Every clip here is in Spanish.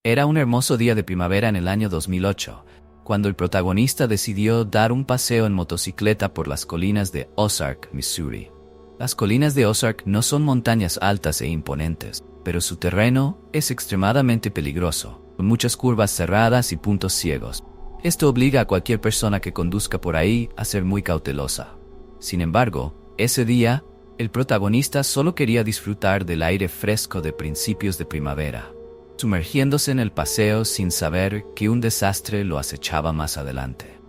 Era un hermoso día de primavera en el año 2008, cuando el protagonista decidió dar un paseo en motocicleta por las colinas de Ozark, Missouri. Las colinas de Ozark no son montañas altas e imponentes, pero su terreno es extremadamente peligroso, con muchas curvas cerradas y puntos ciegos. Esto obliga a cualquier persona que conduzca por ahí a ser muy cautelosa. Sin embargo, ese día, el protagonista solo quería disfrutar del aire fresco de principios de primavera, sumergiéndose en el paseo sin saber que un desastre lo acechaba más adelante.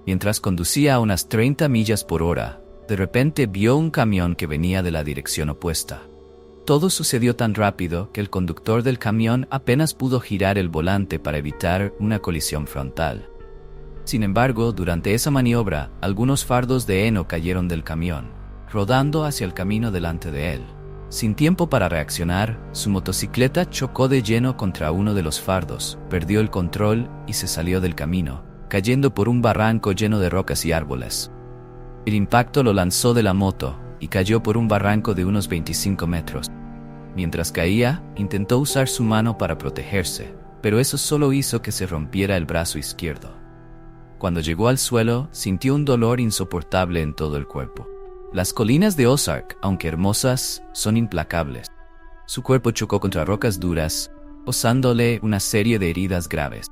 Mientras conducía a unas 30 millas por hora, de repente vio un camión que venía de la dirección opuesta. Todo sucedió tan rápido que el conductor del camión apenas pudo girar el volante para evitar una colisión frontal. Sin embargo, durante esa maniobra, algunos fardos de heno cayeron del camión, rodando hacia el camino delante de él. Sin tiempo para reaccionar, su motocicleta chocó de lleno contra uno de los fardos, perdió el control y se salió del camino, cayendo por un barranco lleno de rocas y árboles. El impacto lo lanzó de la moto y cayó por un barranco de unos 25 metros. Mientras caía, intentó usar su mano para protegerse, pero eso solo hizo que se rompiera el brazo izquierdo. Cuando llegó al suelo, sintió un dolor insoportable en todo el cuerpo. Las colinas de Ozark, aunque hermosas, son implacables. Su cuerpo chocó contra rocas duras, causándole una serie de heridas graves.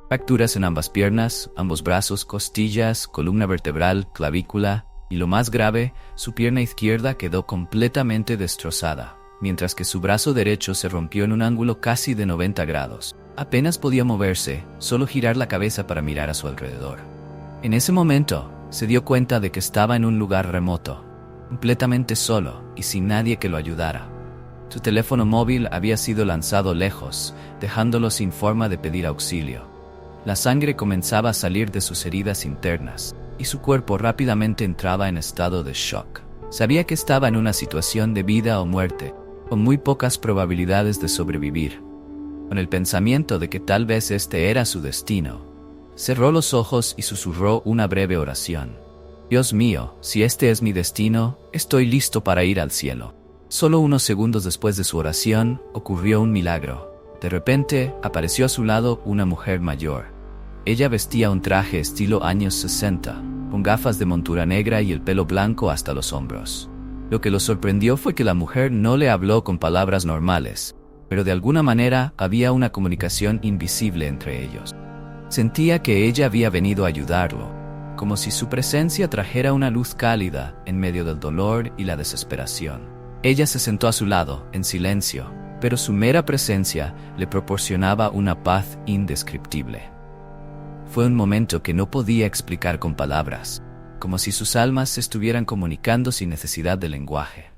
Fracturas en ambas piernas, ambos brazos, costillas, columna vertebral, clavícula, y lo más grave, su pierna izquierda quedó completamente destrozada, mientras que su brazo derecho se rompió en un ángulo casi de 90 grados. Apenas podía moverse, solo girar la cabeza para mirar a su alrededor. En ese momento, se dio cuenta de que estaba en un lugar remoto, completamente solo y sin nadie que lo ayudara. Su teléfono móvil había sido lanzado lejos, dejándolo sin forma de pedir auxilio. La sangre comenzaba a salir de sus heridas internas, y su cuerpo rápidamente entraba en estado de shock. Sabía que estaba en una situación de vida o muerte, con muy pocas probabilidades de sobrevivir. Con el pensamiento de que tal vez este era su destino, cerró los ojos y susurró una breve oración. Dios mío, si este es mi destino, estoy listo para ir al cielo. Solo unos segundos después de su oración, ocurrió un milagro. De repente, apareció a su lado una mujer mayor. Ella vestía un traje estilo años 60, con gafas de montura negra y el pelo blanco hasta los hombros. Lo que lo sorprendió fue que la mujer no le habló con palabras normales, pero de alguna manera había una comunicación invisible entre ellos. Sentía que ella había venido a ayudarlo, como si su presencia trajera una luz cálida en medio del dolor y la desesperación. Ella se sentó a su lado, en silencio, pero su mera presencia le proporcionaba una paz indescriptible. Fue un momento que no podía explicar con palabras, como si sus almas se estuvieran comunicando sin necesidad de lenguaje.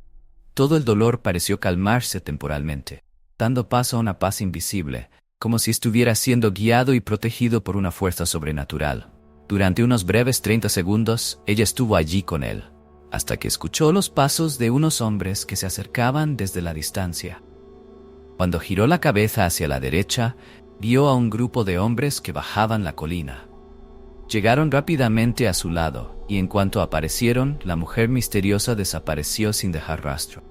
Todo el dolor pareció calmarse temporalmente, dando paso a una paz invisible, como si estuviera siendo guiado y protegido por una fuerza sobrenatural. Durante unos breves 30 segundos, ella estuvo allí con él, hasta que escuchó los pasos de unos hombres que se acercaban desde la distancia. Cuando giró la cabeza hacia la derecha, vio a un grupo de hombres que bajaban la colina. Llegaron rápidamente a su lado, y en cuanto aparecieron, la mujer misteriosa desapareció sin dejar rastro.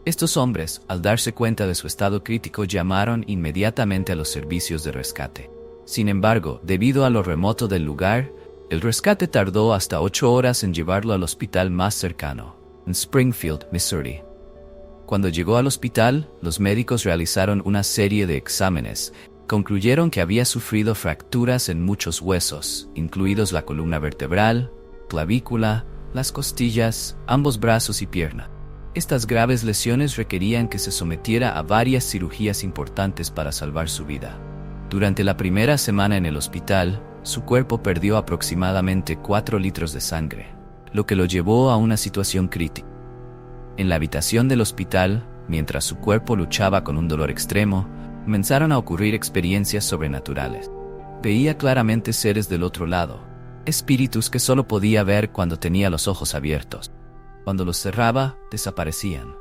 Estos hombres, al darse cuenta de su estado crítico, llamaron inmediatamente a los servicios de rescate. Sin embargo, debido a lo remoto del lugar, el rescate tardó hasta 8 horas en llevarlo al hospital más cercano, en Springfield, Missouri. Cuando llegó al hospital, los médicos realizaron una serie de exámenes. Concluyeron que había sufrido fracturas en muchos huesos, incluidos la columna vertebral, clavícula, las costillas, ambos brazos y pierna. Estas graves lesiones requerían que se sometiera a varias cirugías importantes para salvar su vida. Durante la primera semana en el hospital, su cuerpo perdió aproximadamente 4 litros de sangre, lo que lo llevó a una situación crítica. En la habitación del hospital, mientras su cuerpo luchaba con un dolor extremo, comenzaron a ocurrir experiencias sobrenaturales. Veía claramente seres del otro lado, espíritus que solo podía ver cuando tenía los ojos abiertos. Cuando los cerraba, desaparecían.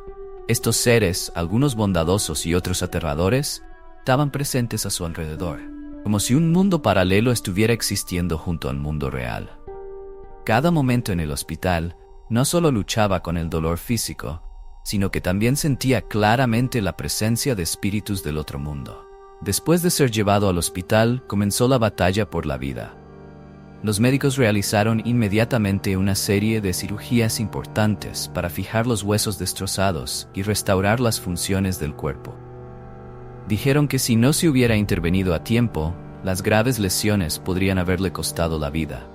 Estos seres, algunos bondadosos y otros aterradores, estaban presentes a su alrededor, como si un mundo paralelo estuviera existiendo junto al mundo real. Cada momento en el hospital, no solo luchaba con el dolor físico, sino que también sentía claramente la presencia de espíritus del otro mundo. Después de ser llevado al hospital, comenzó la batalla por la vida. Los médicos realizaron inmediatamente una serie de cirugías importantes para fijar los huesos destrozados y restaurar las funciones del cuerpo. Dijeron que si no se hubiera intervenido a tiempo, las graves lesiones podrían haberle costado la vida.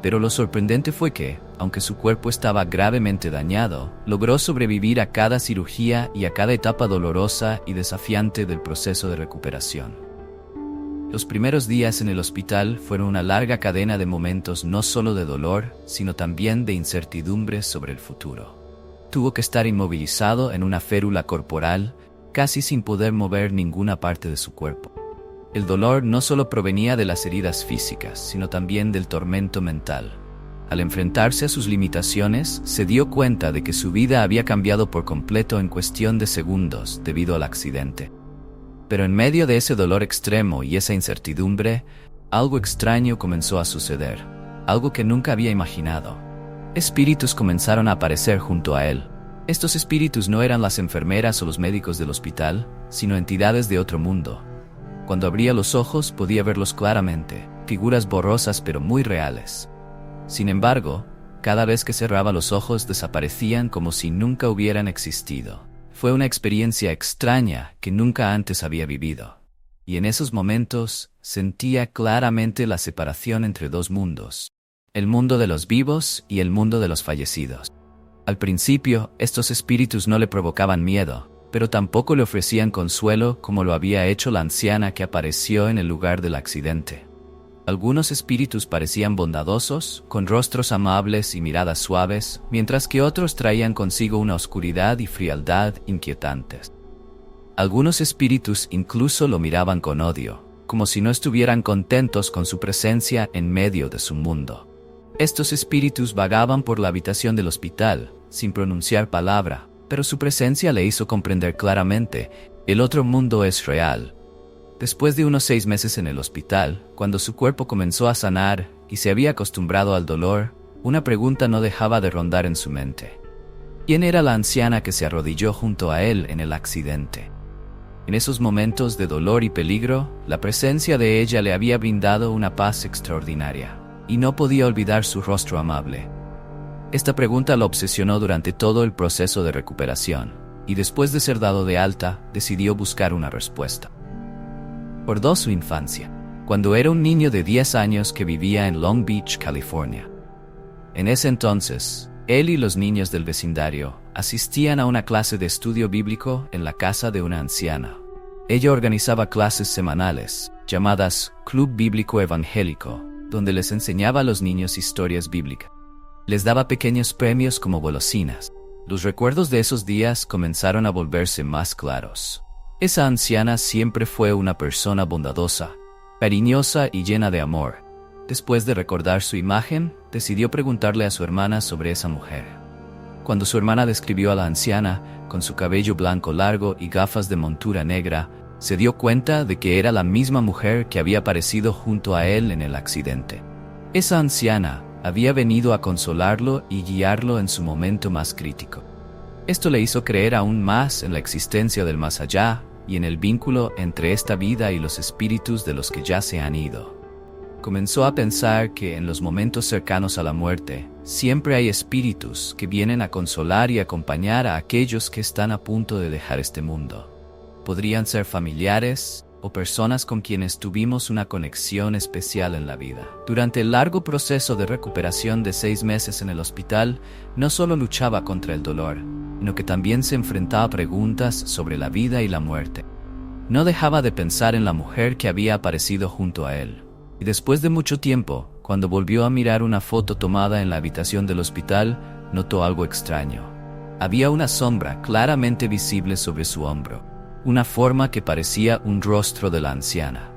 Pero lo sorprendente fue que, aunque su cuerpo estaba gravemente dañado, logró sobrevivir a cada cirugía y a cada etapa dolorosa y desafiante del proceso de recuperación. Los primeros días en el hospital fueron una larga cadena de momentos no solo de dolor, sino también de incertidumbre sobre el futuro. Tuvo que estar inmovilizado en una férula corporal, casi sin poder mover ninguna parte de su cuerpo. El dolor no solo provenía de las heridas físicas, sino también del tormento mental. Al enfrentarse a sus limitaciones, se dio cuenta de que su vida había cambiado por completo en cuestión de segundos debido al accidente. Pero en medio de ese dolor extremo y esa incertidumbre, algo extraño comenzó a suceder, algo que nunca había imaginado. Espíritus comenzaron a aparecer junto a él. Estos espíritus no eran las enfermeras o los médicos del hospital, sino entidades de otro mundo. Cuando abría los ojos podía verlos claramente, figuras borrosas pero muy reales. Sin embargo, cada vez que cerraba los ojos desaparecían como si nunca hubieran existido. Fue una experiencia extraña que nunca antes había vivido. Y en esos momentos sentía claramente la separación entre dos mundos: el mundo de los vivos y el mundo de los fallecidos. Al principio, estos espíritus no le provocaban miedo, pero tampoco le ofrecían consuelo como lo había hecho la anciana que apareció en el lugar del accidente. Algunos espíritus parecían bondadosos, con rostros amables y miradas suaves, mientras que otros traían consigo una oscuridad y frialdad inquietantes. Algunos espíritus incluso lo miraban con odio, como si no estuvieran contentos con su presencia en medio de su mundo. Estos espíritus vagaban por la habitación del hospital, sin pronunciar palabra, pero su presencia le hizo comprender claramente: el otro mundo es real. Después de unos 6 meses en el hospital, cuando su cuerpo comenzó a sanar y se había acostumbrado al dolor, una pregunta no dejaba de rondar en su mente. ¿Quién era la anciana que se arrodilló junto a él en el accidente? En esos momentos de dolor y peligro, la presencia de ella le había brindado una paz extraordinaria, y no podía olvidar su rostro amable. Esta pregunta lo obsesionó durante todo el proceso de recuperación, y después de ser dado de alta, decidió buscar una respuesta. Recordó su infancia, cuando era un niño de 10 años que vivía en Long Beach, California. En ese entonces, él y los niños del vecindario asistían a una clase de estudio bíblico en la casa de una anciana. Ella organizaba clases semanales, llamadas Club Bíblico Evangélico, donde les enseñaba a los niños historias bíblicas. Les daba pequeños premios como golosinas. Los recuerdos de esos días comenzaron a volverse más claros. Esa anciana siempre fue una persona bondadosa, cariñosa y llena de amor. Después de recordar su imagen, decidió preguntarle a su hermana sobre esa mujer. Cuando su hermana describió a la anciana, con su cabello blanco largo y gafas de montura negra, se dio cuenta de que era la misma mujer que había aparecido junto a él en el accidente. Esa anciana había venido a consolarlo y guiarlo en su momento más crítico. Esto le hizo creer aún más en la existencia del más allá y en el vínculo entre esta vida y los espíritus de los que ya se han ido. Comenzó a pensar que en los momentos cercanos a la muerte, siempre hay espíritus que vienen a consolar y acompañar a aquellos que están a punto de dejar este mundo. Podrían ser familiares o personas con quienes tuvimos una conexión especial en la vida. Durante el largo proceso de recuperación de 6 meses en el hospital, no solo luchaba contra el dolor, sino que también se enfrentaba a preguntas sobre la vida y la muerte. No dejaba de pensar en la mujer que había aparecido junto a él. Y después de mucho tiempo, cuando volvió a mirar una foto tomada en la habitación del hospital, notó algo extraño. Había una sombra claramente visible sobre su hombro, una forma que parecía un rostro de la anciana.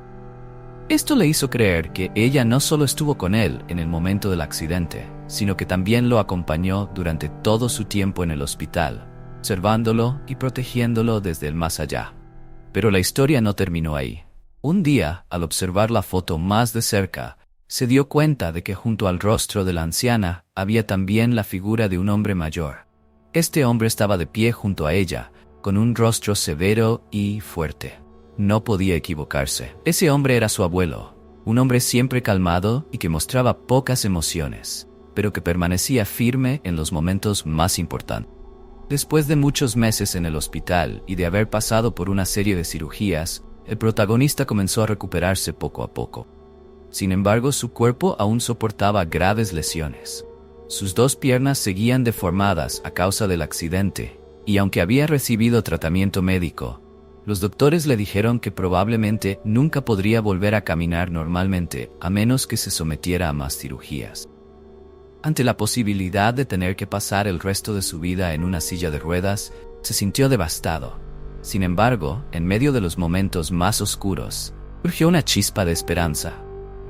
Esto le hizo creer que ella no solo estuvo con él en el momento del accidente, sino que también lo acompañó durante todo su tiempo en el hospital, observándolo y protegiéndolo desde el más allá. Pero la historia no terminó ahí. Un día, al observar la foto más de cerca, se dio cuenta de que junto al rostro de la anciana había también la figura de un hombre mayor. Este hombre estaba de pie junto a ella, con un rostro severo y fuerte. no podía equivocarse. Ese hombre era su abuelo, un hombre siempre calmado y que mostraba pocas emociones, pero que permanecía firme en los momentos más importantes. Después de muchos meses en el hospital y de haber pasado por una serie de cirugías, el protagonista comenzó a recuperarse poco a poco. Sin embargo, su cuerpo aún soportaba graves lesiones. Sus 2 piernas seguían deformadas a causa del accidente, y aunque había recibido tratamiento médico, los doctores le dijeron que probablemente nunca podría volver a caminar normalmente a menos que se sometiera a más cirugías. Ante la posibilidad de tener que pasar el resto de su vida en una silla de ruedas, se sintió devastado. Sin embargo, en medio de los momentos más oscuros, surgió una chispa de esperanza.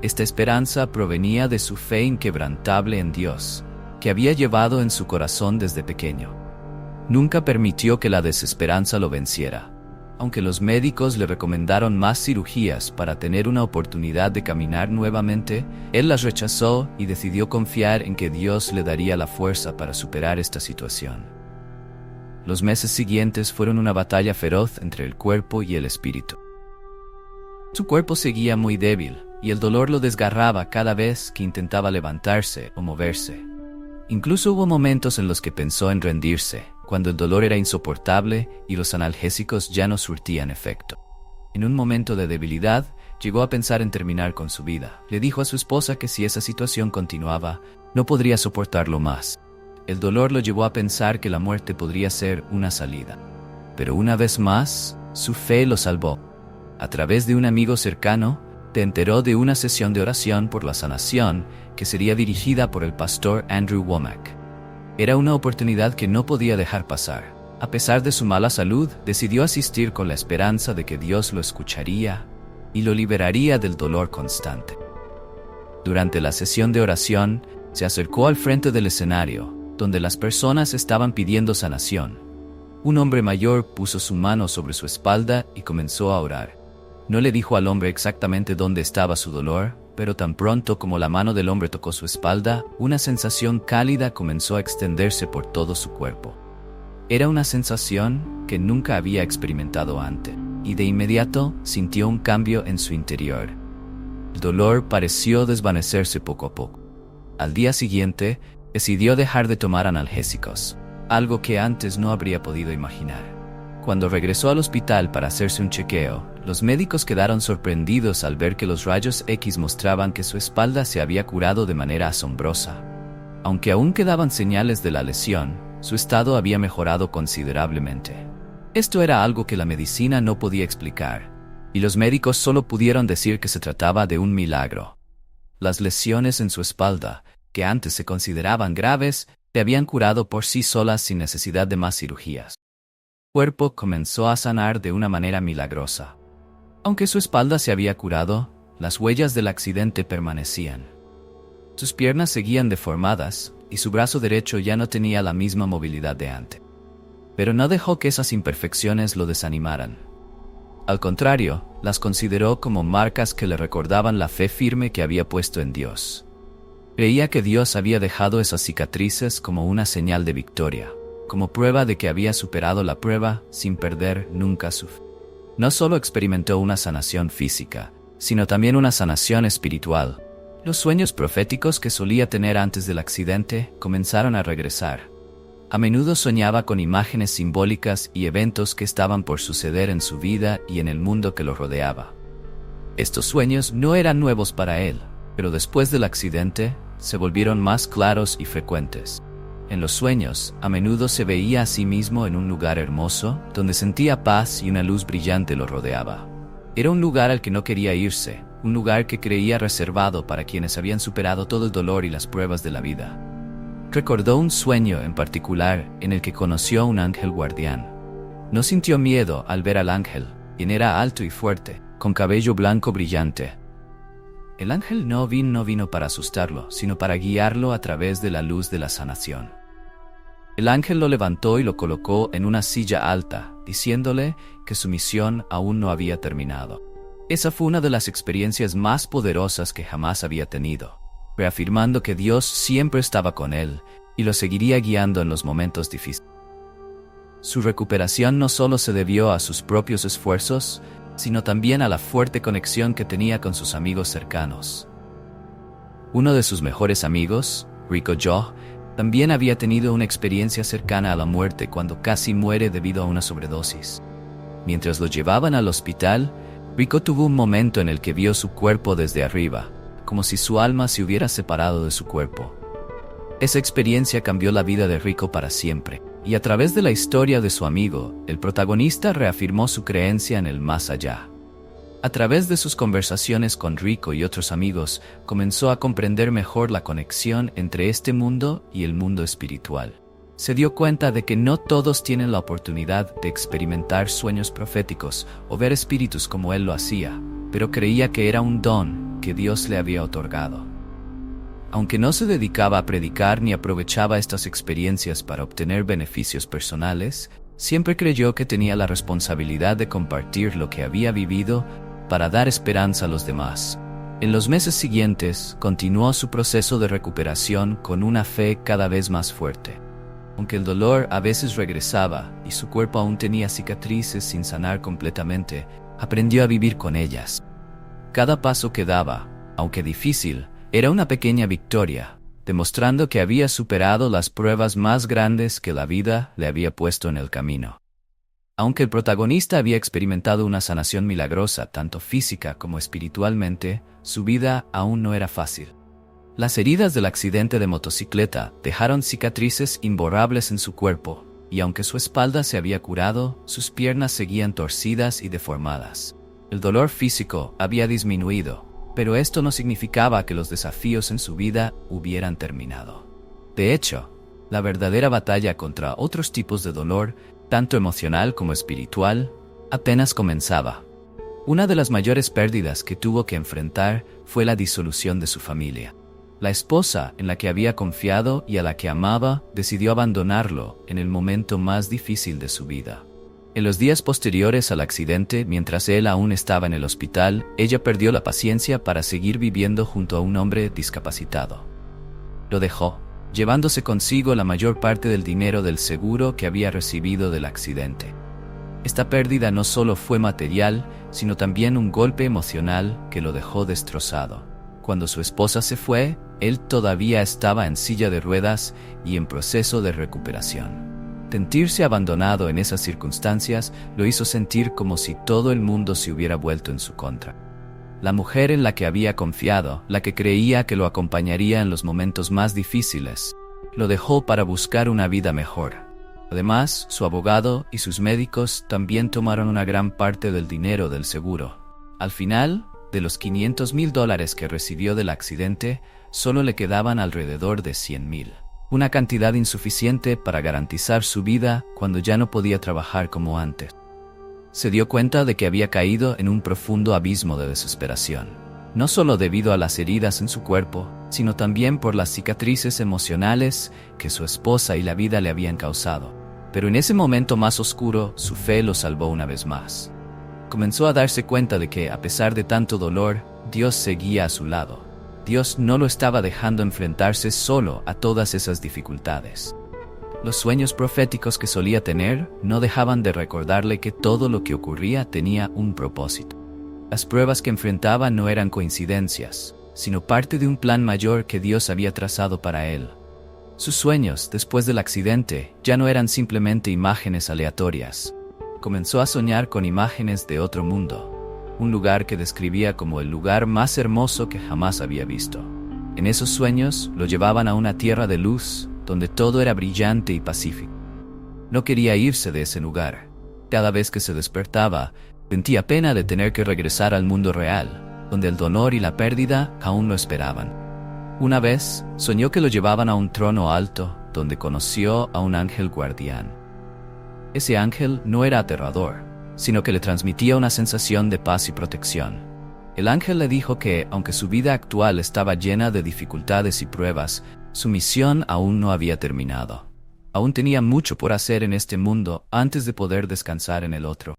Esta esperanza provenía de su fe inquebrantable en Dios, que había llevado en su corazón desde pequeño. Nunca permitió que la desesperanza lo venciera. Aunque los médicos le recomendaron más cirugías para tener una oportunidad de caminar nuevamente, él las rechazó y decidió confiar en que Dios le daría la fuerza para superar esta situación. Los meses siguientes fueron una batalla feroz entre el cuerpo y el espíritu. Su cuerpo seguía muy débil, y el dolor lo desgarraba cada vez que intentaba levantarse o moverse. Incluso hubo momentos en los que pensó en rendirse, cuando el dolor era insoportable y los analgésicos ya no surtían efecto. En un momento de debilidad, llegó a pensar en terminar con su vida. Le dijo a su esposa que si esa situación continuaba, no podría soportarlo más. El dolor lo llevó a pensar que la muerte podría ser una salida. Pero una vez más, su fe lo salvó. A través de un amigo cercano, se enteró de una sesión de oración por la sanación que sería dirigida por el pastor Andrew Wommack. Era una oportunidad que no podía dejar pasar. A pesar de su mala salud, decidió asistir con la esperanza de que Dios lo escucharía y lo liberaría del dolor constante. Durante la sesión de oración, se acercó al frente del escenario, donde las personas estaban pidiendo sanación. Un hombre mayor puso su mano sobre su espalda y comenzó a orar. No le dijo al hombre exactamente dónde estaba su dolor, pero tan pronto como la mano del hombre tocó su espalda, una sensación cálida comenzó a extenderse por todo su cuerpo. Era una sensación que nunca había experimentado antes, y de inmediato sintió un cambio en su interior. El dolor pareció desvanecerse poco a poco. Al día siguiente, decidió dejar de tomar analgésicos, algo que antes no habría podido imaginar. Cuando regresó al hospital para hacerse un chequeo, los médicos quedaron sorprendidos al ver que los rayos X mostraban que su espalda se había curado de manera asombrosa. Aunque aún quedaban señales de la lesión, su estado había mejorado considerablemente. Esto era algo que la medicina no podía explicar, y los médicos solo pudieron decir que se trataba de un milagro. Las lesiones en su espalda, que antes se consideraban graves, se habían curado por sí solas sin necesidad de más cirugías. Su cuerpo comenzó a sanar de una manera milagrosa. Aunque su espalda se había curado, las huellas del accidente permanecían. Sus piernas seguían deformadas y su brazo derecho ya no tenía la misma movilidad de antes. Pero no dejó que esas imperfecciones lo desanimaran. Al contrario, las consideró como marcas que le recordaban la fe firme que había puesto en Dios. Creía que Dios había dejado esas cicatrices como una señal de victoria, como prueba de que había superado la prueba sin perder nunca su fe. No solo experimentó una sanación física, sino también una sanación espiritual. Los sueños proféticos que solía tener antes del accidente comenzaron a regresar. A menudo soñaba con imágenes simbólicas y eventos que estaban por suceder en su vida y en el mundo que lo rodeaba. Estos sueños no eran nuevos para él, pero después del accidente, se volvieron más claros y frecuentes. En los sueños, a menudo se veía a sí mismo en un lugar hermoso, donde sentía paz y una luz brillante lo rodeaba. Era un lugar al que no quería irse, un lugar que creía reservado para quienes habían superado todo el dolor y las pruebas de la vida. Recordó un sueño en particular en el que conoció a un ángel guardián. No sintió miedo al ver al ángel, quien era alto y fuerte, con cabello blanco brillante. El ángel no vino para asustarlo, sino para guiarlo a través de la luz de la sanación. El ángel lo levantó y lo colocó en una silla alta, diciéndole que su misión aún no había terminado. Esa fue una de las experiencias más poderosas que jamás había tenido, reafirmando que Dios siempre estaba con él y lo seguiría guiando en los momentos difíciles. Su recuperación no solo se debió a sus propios esfuerzos, sino también a la fuerte conexión que tenía con sus amigos cercanos. Uno de sus mejores amigos, Rico Joh, también había tenido una experiencia cercana a la muerte cuando casi muere debido a una sobredosis. Mientras lo llevaban al hospital, Rico tuvo un momento en el que vio su cuerpo desde arriba, como si su alma se hubiera separado de su cuerpo. Esa experiencia cambió la vida de Rico para siempre, y a través de la historia de su amigo, el protagonista reafirmó su creencia en el más allá. A través de sus conversaciones con Rico y otros amigos, comenzó a comprender mejor la conexión entre este mundo y el mundo espiritual. Se dio cuenta de que no todos tienen la oportunidad de experimentar sueños proféticos o ver espíritus como él lo hacía, pero creía que era un don que Dios le había otorgado. Aunque no se dedicaba a predicar ni aprovechaba estas experiencias para obtener beneficios personales, siempre creyó que tenía la responsabilidad de compartir lo que había vivido para dar esperanza a los demás. En los meses siguientes, continuó su proceso de recuperación con una fe cada vez más fuerte. Aunque el dolor a veces regresaba y su cuerpo aún tenía cicatrices sin sanar completamente, aprendió a vivir con ellas. Cada paso que daba, aunque difícil, era una pequeña victoria, demostrando que había superado las pruebas más grandes que la vida le había puesto en el camino. Aunque el protagonista había experimentado una sanación milagrosa, tanto física como espiritualmente, su vida aún no era fácil. Las heridas del accidente de motocicleta dejaron cicatrices imborrables en su cuerpo, y aunque su espalda se había curado, sus piernas seguían torcidas y deformadas. El dolor físico había disminuido, pero esto no significaba que los desafíos en su vida hubieran terminado. De hecho, la verdadera batalla contra otros tipos de dolor, tanto emocional como espiritual, apenas comenzaba. Una de las mayores pérdidas que tuvo que enfrentar fue la disolución de su familia. La esposa en la que había confiado y a la que amaba decidió abandonarlo en el momento más difícil de su vida. En los días posteriores al accidente, mientras él aún estaba en el hospital, ella perdió la paciencia para seguir viviendo junto a un hombre discapacitado. Lo dejó, llevándose consigo la mayor parte del dinero del seguro que había recibido del accidente. Esta pérdida no solo fue material, sino también un golpe emocional que lo dejó destrozado. Cuando su esposa se fue, él todavía estaba en silla de ruedas y en proceso de recuperación. Sentirse abandonado en esas circunstancias lo hizo sentir como si todo el mundo se hubiera vuelto en su contra. La mujer en la que había confiado, la que creía que lo acompañaría en los momentos más difíciles, lo dejó para buscar una vida mejor. Además, su abogado y sus médicos también tomaron una gran parte del dinero del seguro. Al final, de los $500,000 que recibió del accidente, solo le quedaban alrededor de $100,000. Una cantidad insuficiente para garantizar su vida cuando ya no podía trabajar como antes. Se dio cuenta de que había caído en un profundo abismo de desesperación, no solo debido a las heridas en su cuerpo, sino también por las cicatrices emocionales que su esposa y la vida le habían causado. Pero en ese momento más oscuro, su fe lo salvó una vez más. Comenzó a darse cuenta de que, a pesar de tanto dolor, Dios seguía a su lado. Dios no lo estaba dejando enfrentarse solo a todas esas dificultades. Los sueños proféticos que solía tener no dejaban de recordarle que todo lo que ocurría tenía un propósito. Las pruebas que enfrentaba no eran coincidencias, sino parte de un plan mayor que Dios había trazado para él. Sus sueños, después del accidente, ya no eran simplemente imágenes aleatorias. Comenzó a soñar con imágenes de otro mundo. Un lugar que describía como el lugar más hermoso que jamás había visto. En esos sueños lo llevaban a una tierra de luz, donde todo era brillante y pacífico. No quería irse de ese lugar. Cada vez que se despertaba, sentía pena de tener que regresar al mundo real, donde el dolor y la pérdida aún lo esperaban. Una vez, soñó que lo llevaban a un trono alto, donde conoció a un ángel guardián. Ese ángel no era aterrador, sino que le transmitía una sensación de paz y protección. El ángel le dijo que, aunque su vida actual estaba llena de dificultades y pruebas, su misión aún no había terminado. Aún tenía mucho por hacer en este mundo antes de poder descansar en el otro.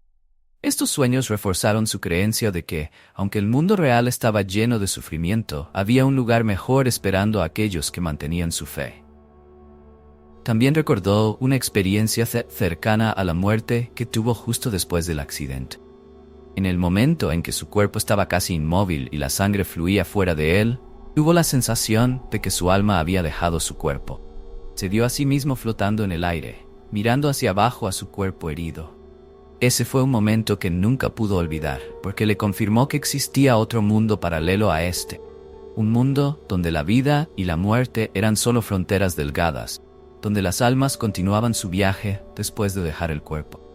Estos sueños reforzaron su creencia de que, aunque el mundo real estaba lleno de sufrimiento, había un lugar mejor esperando a aquellos que mantenían su fe. También recordó una experiencia cercana a la muerte que tuvo justo después del accidente. En el momento en que su cuerpo estaba casi inmóvil y la sangre fluía fuera de él, tuvo la sensación de que su alma había dejado su cuerpo. Se vio a sí mismo flotando en el aire, mirando hacia abajo a su cuerpo herido. Ese fue un momento que nunca pudo olvidar, porque le confirmó que existía otro mundo paralelo a este. Un mundo donde la vida y la muerte eran solo fronteras delgadas, donde las almas continuaban su viaje después de dejar el cuerpo.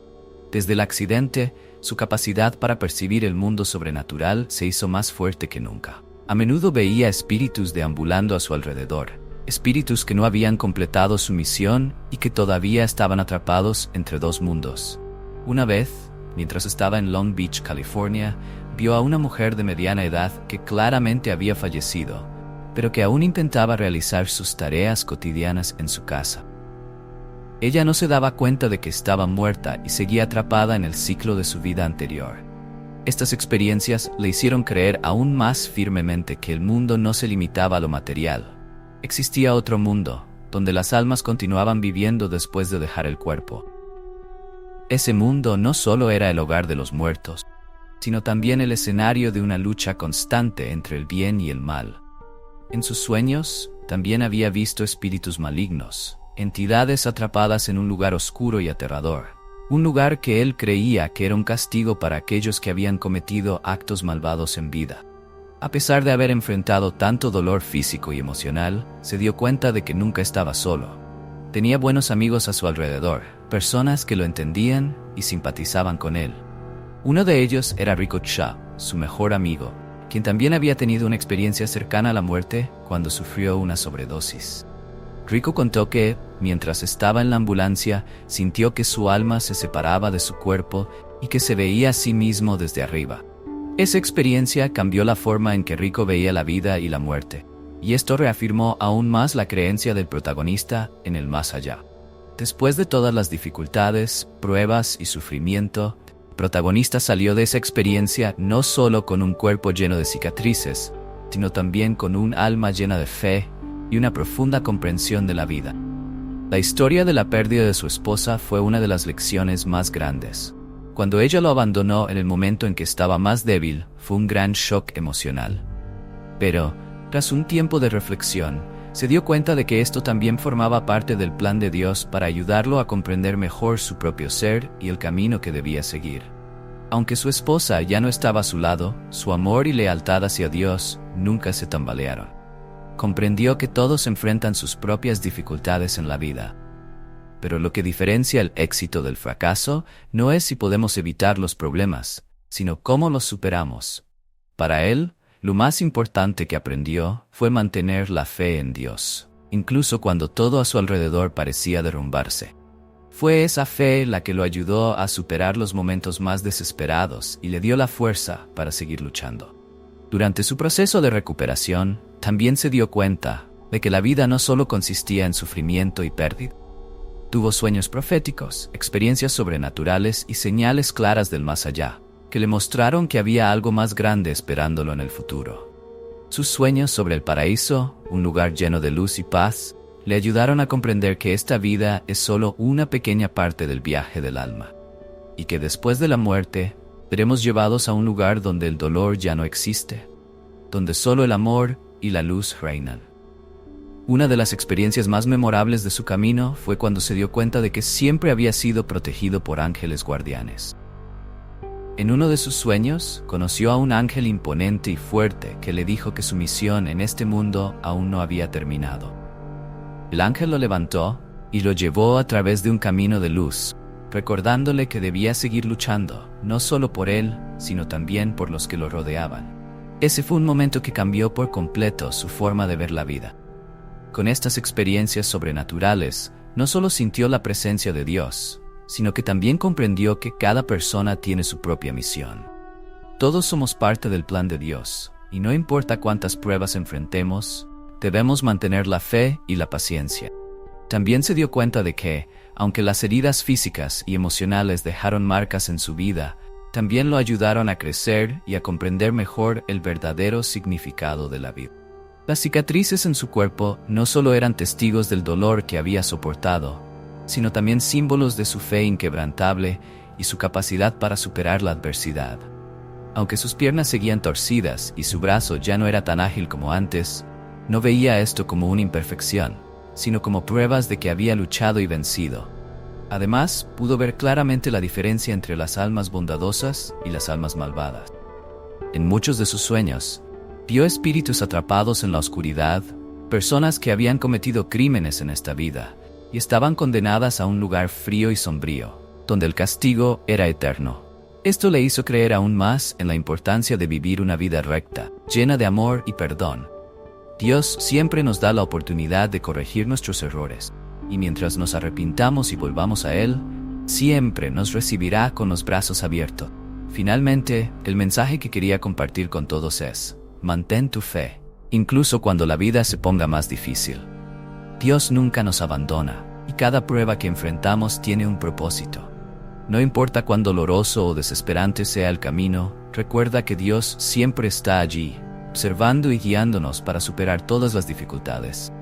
Desde el accidente, su capacidad para percibir el mundo sobrenatural se hizo más fuerte que nunca. A menudo veía espíritus deambulando a su alrededor, espíritus que no habían completado su misión y que todavía estaban atrapados entre dos mundos. Una vez, mientras estaba en Long Beach, California, vio a una mujer de mediana edad que claramente había fallecido, pero que aún intentaba realizar sus tareas cotidianas en su casa. Ella no se daba cuenta de que estaba muerta y seguía atrapada en el ciclo de su vida anterior. Estas experiencias le hicieron creer aún más firmemente que el mundo no se limitaba a lo material. Existía otro mundo, donde las almas continuaban viviendo después de dejar el cuerpo. Ese mundo no solo era el hogar de los muertos, sino también el escenario de una lucha constante entre el bien y el mal. En sus sueños, también había visto espíritus malignos, entidades atrapadas en un lugar oscuro y aterrador, un lugar que él creía que era un castigo para aquellos que habían cometido actos malvados en vida. A pesar de haber enfrentado tanto dolor físico y emocional, se dio cuenta de que nunca estaba solo. Tenía buenos amigos a su alrededor, personas que lo entendían y simpatizaban con él. Uno de ellos era Rico Cha, su mejor amigo, quien también había tenido una experiencia cercana a la muerte cuando sufrió una sobredosis. Rico contó que, mientras estaba en la ambulancia, sintió que su alma se separaba de su cuerpo y que se veía a sí mismo desde arriba. Esa experiencia cambió la forma en que Rico veía la vida y la muerte, y esto reafirmó aún más la creencia del protagonista en el más allá. Después de todas las dificultades, pruebas y sufrimiento, el protagonista salió de esa experiencia no solo con un cuerpo lleno de cicatrices, sino también con un alma llena de fe y una profunda comprensión de la vida. La historia de la pérdida de su esposa fue una de las lecciones más grandes. Cuando ella lo abandonó en el momento en que estaba más débil, fue un gran shock emocional. Pero, tras un tiempo de reflexión, se dio cuenta de que esto también formaba parte del plan de Dios para ayudarlo a comprender mejor su propio ser y el camino que debía seguir. Aunque su esposa ya no estaba a su lado, su amor y lealtad hacia Dios nunca se tambalearon. Comprendió que todos enfrentan sus propias dificultades en la vida. Pero lo que diferencia el éxito del fracaso no es si podemos evitar los problemas, sino cómo los superamos. Para él, lo más importante que aprendió fue mantener la fe en Dios, incluso cuando todo a su alrededor parecía derrumbarse. Fue esa fe la que lo ayudó a superar los momentos más desesperados y le dio la fuerza para seguir luchando. Durante su proceso de recuperación, también se dio cuenta de que la vida no solo consistía en sufrimiento y pérdida. Tuvo sueños proféticos, experiencias sobrenaturales y señales claras del más allá, que le mostraron que había algo más grande esperándolo en el futuro. Sus sueños sobre el paraíso, un lugar lleno de luz y paz, le ayudaron a comprender que esta vida es solo una pequeña parte del viaje del alma, y que después de la muerte, seremos llevados a un lugar donde el dolor ya no existe, donde solo el amor y la luz reinan. Una de las experiencias más memorables de su camino fue cuando se dio cuenta de que siempre había sido protegido por ángeles guardianes. En uno de sus sueños, conoció a un ángel imponente y fuerte que le dijo que su misión en este mundo aún no había terminado. El ángel lo levantó y lo llevó a través de un camino de luz, recordándole que debía seguir luchando, no solo por él, sino también por los que lo rodeaban. Ese fue un momento que cambió por completo su forma de ver la vida. Con estas experiencias sobrenaturales, no solo sintió la presencia de Dios, sino que también comprendió que cada persona tiene su propia misión. Todos somos parte del plan de Dios, y no importa cuántas pruebas enfrentemos, debemos mantener la fe y la paciencia. También se dio cuenta de que, aunque las heridas físicas y emocionales dejaron marcas en su vida, también lo ayudaron a crecer y a comprender mejor el verdadero significado de la vida. Las cicatrices en su cuerpo no solo eran testigos del dolor que había soportado, sino también símbolos de su fe inquebrantable y su capacidad para superar la adversidad. Aunque sus piernas seguían torcidas y su brazo ya no era tan ágil como antes, no veía esto como una imperfección, sino como pruebas de que había luchado y vencido. Además, pudo ver claramente la diferencia entre las almas bondadosas y las almas malvadas. En muchos de sus sueños, vio espíritus atrapados en la oscuridad, personas que habían cometido crímenes en esta vida y estaban condenadas a un lugar frío y sombrío, donde el castigo era eterno. Esto le hizo creer aún más en la importancia de vivir una vida recta, llena de amor y perdón. Dios siempre nos da la oportunidad de corregir nuestros errores, y mientras nos arrepintamos y volvamos a Él, siempre nos recibirá con los brazos abiertos. Finalmente, el mensaje que quería compartir con todos es: mantén tu fe, incluso cuando la vida se ponga más difícil. Dios nunca nos abandona, y cada prueba que enfrentamos tiene un propósito. No importa cuán doloroso o desesperante sea el camino, recuerda que Dios siempre está allí, observando y guiándonos para superar todas las dificultades.